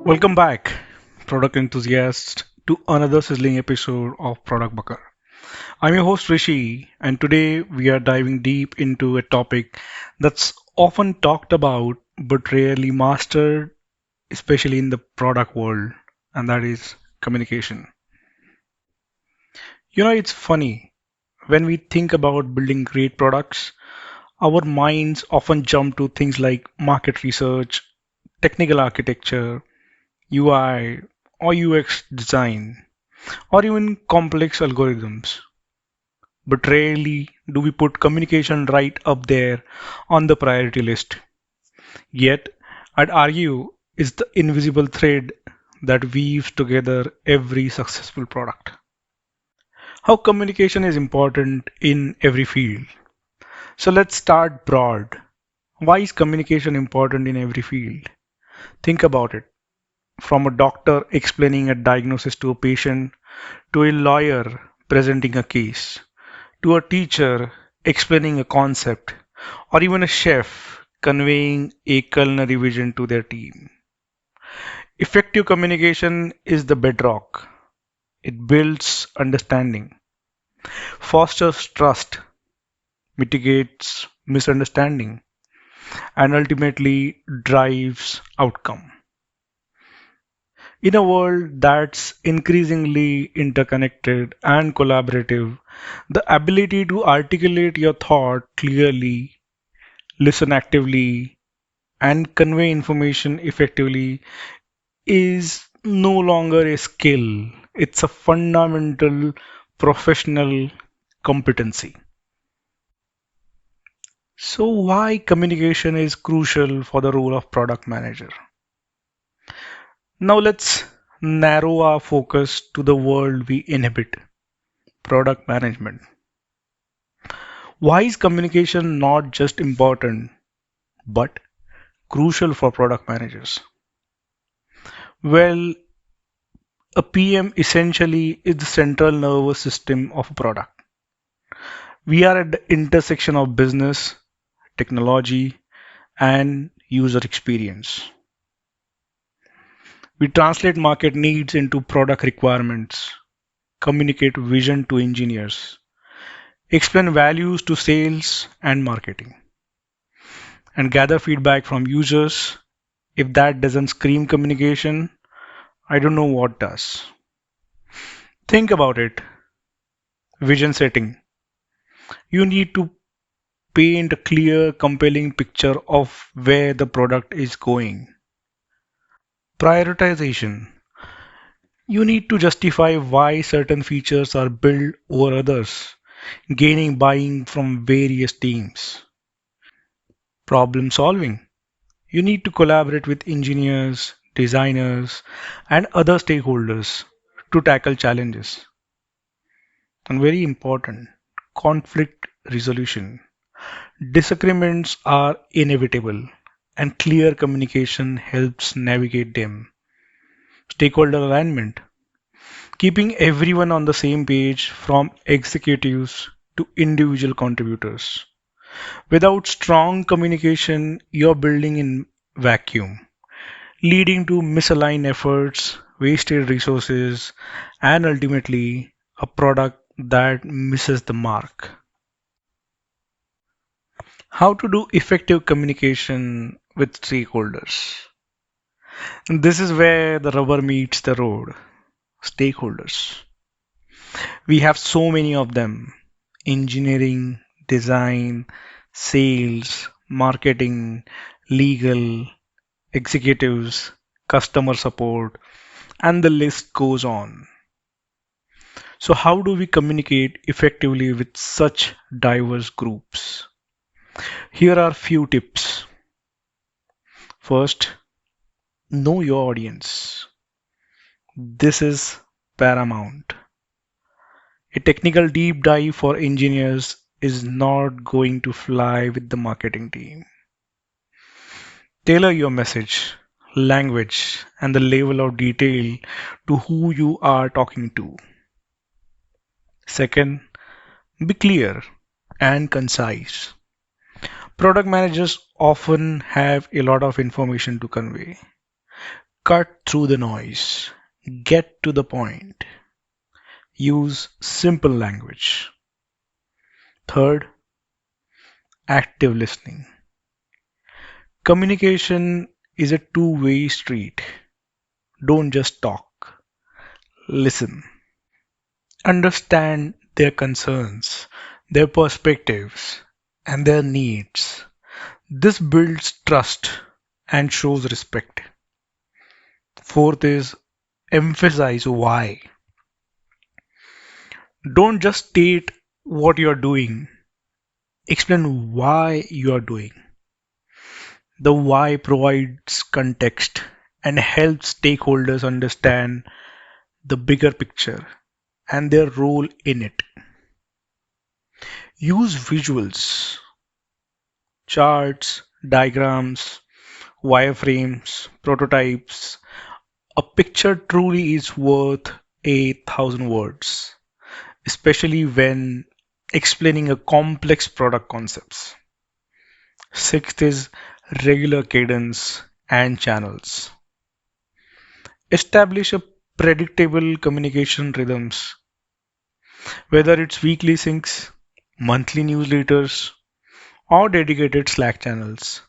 Welcome back, product enthusiasts, to another sizzling episode of Product Bakar. I'm your host Rishi, and today we are diving deep into a topic that's often talked about but rarely mastered, especially in the product world, and that is communication. It's funny when we think about building great products, our minds often jump to things like market research, technical architecture, UI, or UX design, or even complex algorithms. But rarely do we put communication right up there on the priority list. Yet, I'd argue it's the invisible thread that weaves together every successful product. How communication is important in every field. So let's start broad. Why is communication important in every field? Think about it. From a doctor explaining a diagnosis to a patient, to a lawyer presenting a case, to a teacher explaining a concept, or even a chef conveying a culinary vision to their team. Effective communication is the bedrock. It builds understanding, fosters trust, mitigates misunderstanding, and ultimately drives outcome. In a world that's increasingly interconnected and collaborative, the ability to articulate your thought clearly, listen actively, and convey information effectively is no longer a skill. It's a fundamental professional competency. So, why communication is crucial for the role of product manager? Now, let's narrow our focus to the world we inhabit, product management. Why is communication not just important but crucial for product managers? Well, a PM essentially is the central nervous system of a product. We are at the intersection of business, technology, and user experience. We translate market needs into product requirements, communicate vision to engineers, explain values to sales and marketing, and gather feedback from users. If that doesn't scream communication, I don't know what does. Think about it. Vision setting. You need to paint a clear, compelling picture of where the product is going. Prioritization. You need to justify why certain features are built over others, gaining buying from various teams. Problem solving. You need to collaborate with engineers, designers, and other stakeholders to tackle challenges. And very important, conflict resolution. Disagreements are inevitable, and clear communication helps navigate them. Stakeholder alignment, keeping everyone on the same page from executives to individual contributors. Without strong communication, you're building in vacuum, leading to misaligned efforts, wasted resources, and ultimately a product that misses the mark. How to do effective communication with stakeholders. This is where the rubber meets the road. Stakeholders. We have so many of them: engineering, design, sales, marketing, legal, executives, customer support, and the list goes on. So, how do we communicate effectively with such diverse groups? Here are few tips. First, know your audience. This is paramount. A technical deep dive for engineers is not going to fly with the marketing team. Tailor your message, language, and the level of detail to who you are talking to. Second, be clear and concise. Product managers often have a lot of information to convey. Cut through the noise. Get to the point. Use simple language. Third, active listening. Communication is a two-way street. Don't just talk. Listen. Understand their concerns, their perspectives, and their needs. This builds trust and shows respect. Fourth is emphasize why. Don't just state what you are doing, explain why you are doing. The why provides context and helps stakeholders understand the bigger picture and their role in it. Use visuals, charts, diagrams, wireframes, prototypes. A picture truly is worth 1,000 words, especially when explaining a complex product concepts. Sixth is regular cadence and channels. Establish a predictable communication rhythms, whether it's weekly syncs, monthly newsletters, or dedicated Slack channels.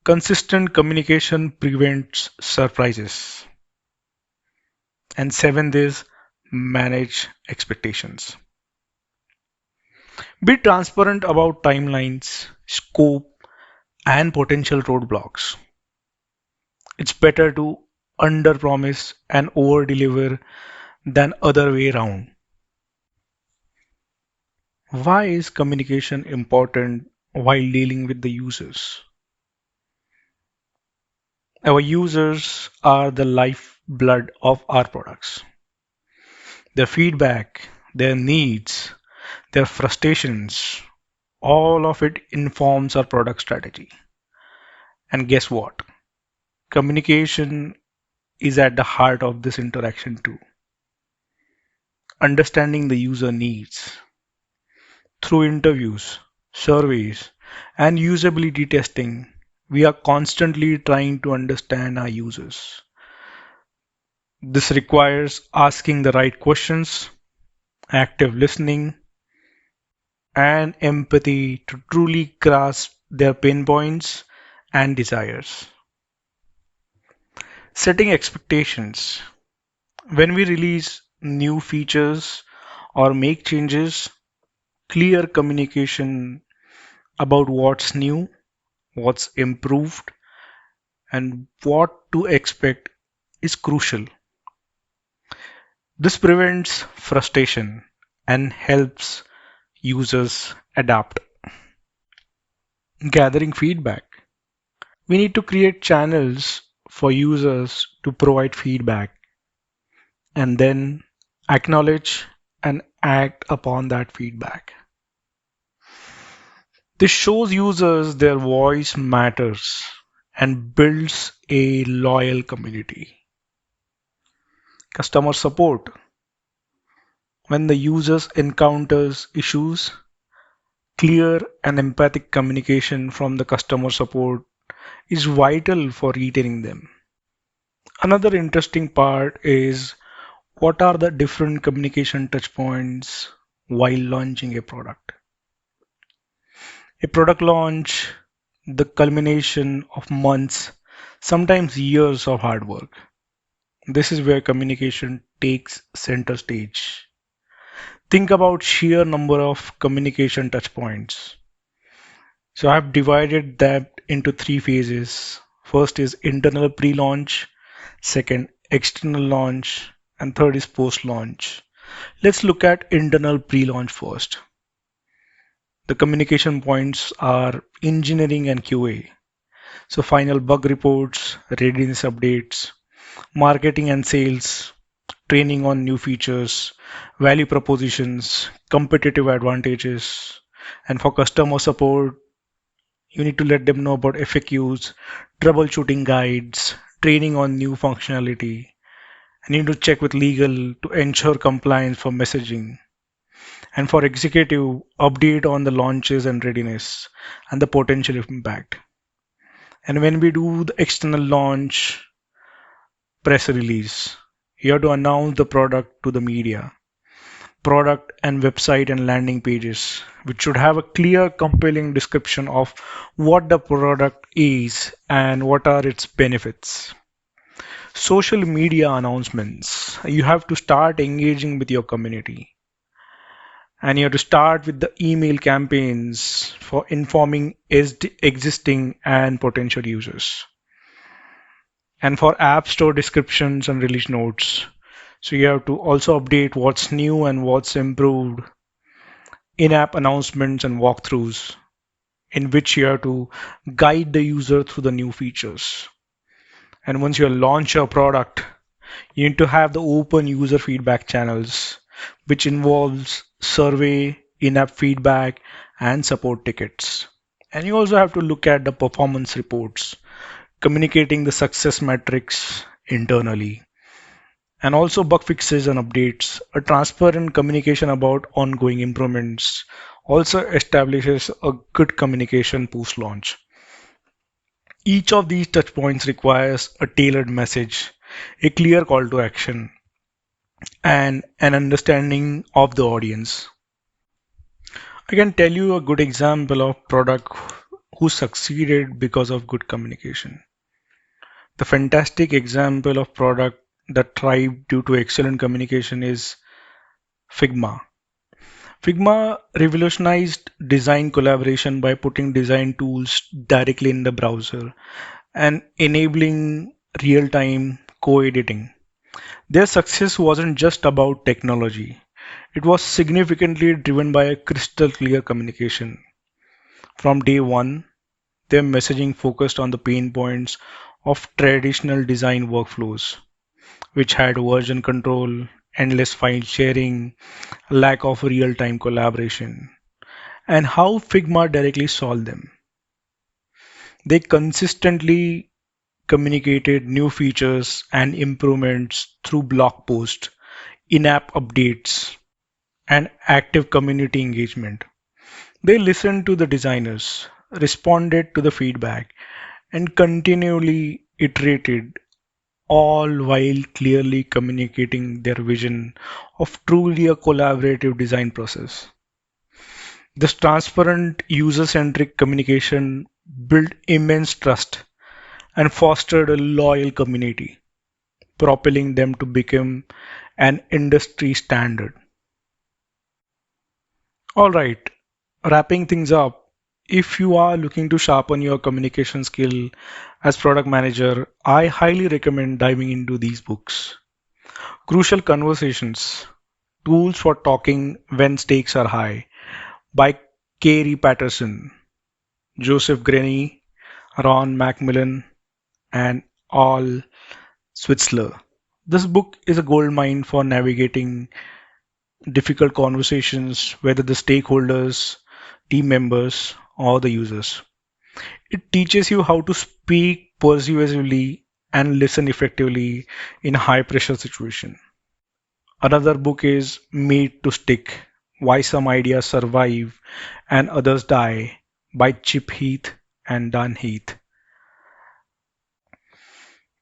Consistent communication prevents surprises. And seventh is manage expectations. Be transparent about timelines, scope, and potential roadblocks. It's better to under-promise and over-deliver than other way around. Why is communication important while dealing with the users? Our users are the lifeblood of our products. Their feedback, their needs, their frustrations, all of it informs our product strategy. And guess what? Communication is at the heart of this interaction too. Understanding the user needs through interviews, surveys, and usability testing, we are constantly trying to understand our users. This requires asking the right questions, active listening, and empathy to truly grasp their pain points and desires. Setting expectations. When we release new features or make changes, clear communication about what's new, what's improved, and what to expect is crucial. This prevents frustration and helps users adapt. Gathering feedback. We need to create channels for users to provide feedback and then acknowledge and act upon that feedback. This shows users their voice matters and builds a loyal community. Customer support. When the users encounters issues, clear and empathic communication from the customer support is vital for retaining them. Another interesting part is what are the different communication touchpoints while launching a product. A product launch, the culmination of months, sometimes years of hard work. This is where communication takes center stage. Think about sheer number of communication touchpoints. So I've divided that into three phases. First is internal pre-launch, second external launch, and third is post-launch. Let's look at internal pre-launch first. The communication points are engineering and QA. So final bug reports, readiness updates, marketing and sales, training on new features, value propositions, competitive advantages, and for customer support, you need to let them know about FAQs, troubleshooting guides, training on new functionality, and you need to check with legal to ensure compliance for messaging. And for executive, update on the launches and readiness and the potential impact. And when we do the external launch, press release. You have to announce the product to the media. Product and website and landing pages, which should have a clear, compelling description of what the product is and what are its benefits. Social media announcements. You have to start engaging with your community. And you have to start with the email campaigns for informing existing and potential users. And for App Store descriptions and release notes. So you have to also update what's new and what's improved, in-app announcements and walkthroughs in which you have to guide the user through the new features. And once you launch your product, you need to have the open user feedback channels, which involves survey, in-app feedback, and support tickets. And you also have to look at the performance reports, communicating the success metrics internally. And also bug fixes and updates. A transparent communication about ongoing improvements also establishes a good communication post launch. Each of these touch points requires a tailored message, a clear call to action, and an understanding of the audience. I can tell you a good example of product who succeeded because of good communication. The fantastic example of product that thrived due to excellent communication is Figma. Figma revolutionized design collaboration by putting design tools directly in the browser and enabling real-time co-editing. Their success wasn't just about technology. It was significantly driven by a crystal clear communication. From day one, their messaging focused on the pain points of traditional design workflows, which had version control, endless file sharing, lack of real time collaboration, and how Figma directly solved them. They consistently communicated new features and improvements through blog posts, in app updates, and active community engagement. They listened to the designers, responded to the feedback, and continually iterated, all while clearly communicating their vision of truly a collaborative design process. This transparent, user centric communication built immense trust and fostered a loyal community, propelling them to become an industry standard. All right, wrapping things up, if you are looking to sharpen your communication skill as product manager, I highly recommend diving into these books. Crucial Conversations, Tools for Talking When Stakes Are High by Carey Patterson, Joseph Grenny, Ron Macmillan, and Al Switzler. This book is a goldmine for navigating difficult conversations, whether the stakeholders, team members, or the users. It teaches you how to speak persuasively and listen effectively in high pressure situations. Another book is Made to Stick: Why Some Ideas Survive and Others Die by Chip Heath and Dan Heath.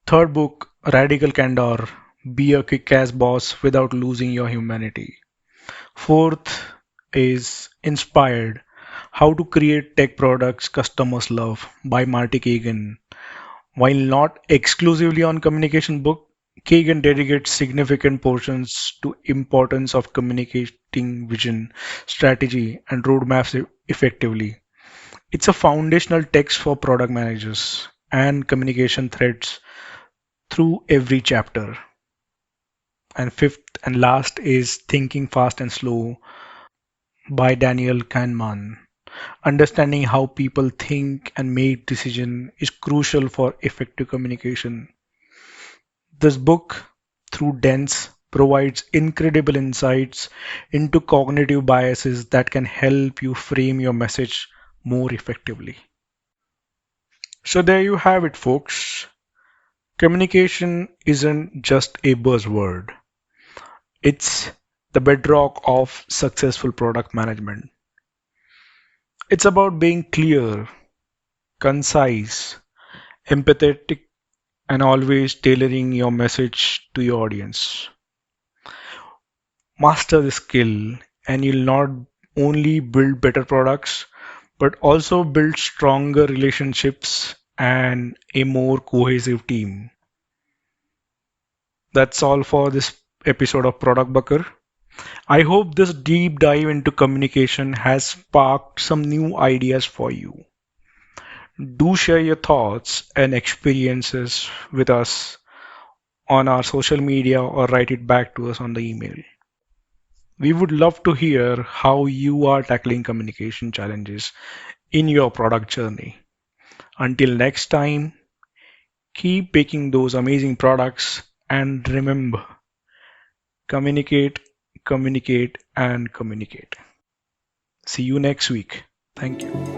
Third book, Radical Candor: Be a Kick-Ass Boss Without Losing Your Humanity. Fourth is Inspired: How to Create Tech Products Customers Love by Marty Kagan. While not exclusively on communication book, Kagan dedicates significant portions to importance of communicating vision, strategy, and roadmaps effectively. It's a foundational text for product managers and communication threads through every chapter. And fifth and last is Thinking Fast and Slow by Daniel Kahneman. Understanding how people think and make decisions is crucial for effective communication. This book, through dense, provides incredible insights into cognitive biases that can help you frame your message more effectively. So, there you have it, folks. Communication isn't just a buzzword, it's the bedrock of successful product management. It's about being clear, concise, empathetic, and always tailoring your message to your audience. Master the skill, and you'll not only build better products, but also build stronger relationships and a more cohesive team. That's all for this episode of Product Bakar. I hope this deep dive into communication has sparked some new ideas for you. Do share your thoughts and experiences with us on our social media or write it back to us on the email. We would love to hear how you are tackling communication challenges in your product journey. Until next time, keep making those amazing products and remember, communicate, communicate, and communicate. See you next week. Thank you.